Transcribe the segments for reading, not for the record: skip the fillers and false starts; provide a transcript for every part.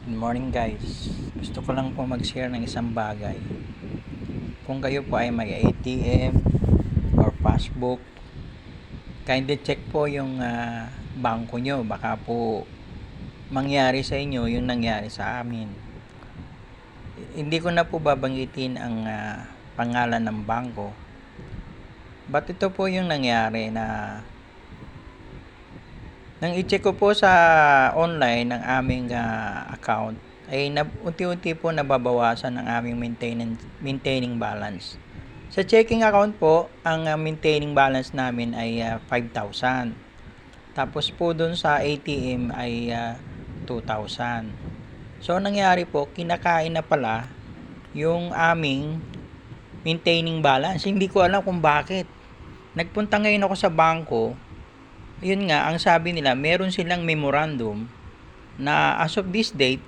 Good morning guys. Gusto ko lang po mag-share ng isang bagay. Kung kayo po ay may ATM or passbook, kindly check po yung bangko nyo. Baka po mangyari sa inyo yung nangyari sa amin. Hindi ko na po babanggitin ang pangalan ng bangko. But ito po yung nangyari na nang i-check ko po sa online ng aming account ay unti-unti po nababawasan ang aming maintaining balance. Sa checking account po, ang maintaining balance namin ay 5,000. Tapos po dun sa ATM ay 2,000. So nangyari po, kinakain na pala yung aming maintaining balance. Hindi ko alam kung bakit. Nagpunta ngayon ako sa bangko. Yun nga, ang sabi nila, meron silang memorandum na as of this date,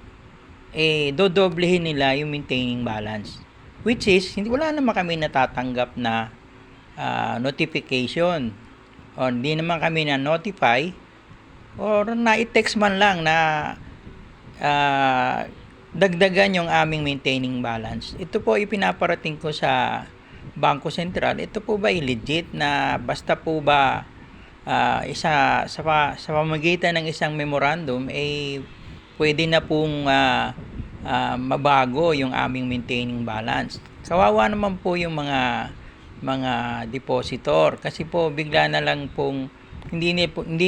dodoblehin nila yung maintaining balance. Which is, wala naman kami natatanggap na notification. O hindi naman kami na-notify or na-text man lang na dagdagan yung aming maintaining balance. Ito po ipinaparating ko sa Bangko Sentral. Ito po ba legit na basta po ba sa pamamagitan ng isang memorandum pwede na pong mabago yung aming maintaining balance. Kawawa naman po yung mga depositor kasi po bigla na lang pong hindi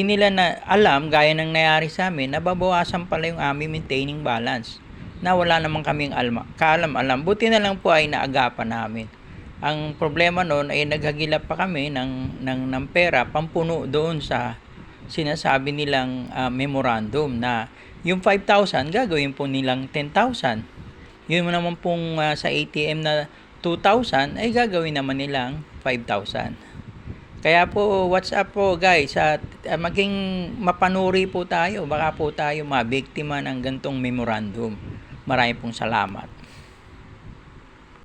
nila na alam, gaya ng nangyari sa amin, nababawasan pala yung aming maintaining balance na wala naman kaming kaalam-alam. Buti na lang po ay naagapan namin. Ang problema noon ay naghagilap pa kami ng pera pampuno doon sa sinasabi nilang memorandum na yung 5,000 gagawin po nilang 10,000. Yun naman pong sa ATM na 2,000 ay gagawin naman nilang 5,000. Kaya po WhatsApp po guys at maging mapanuri po tayo, baka po tayo mabiktima ng gantong memorandum. Maraming pong salamat.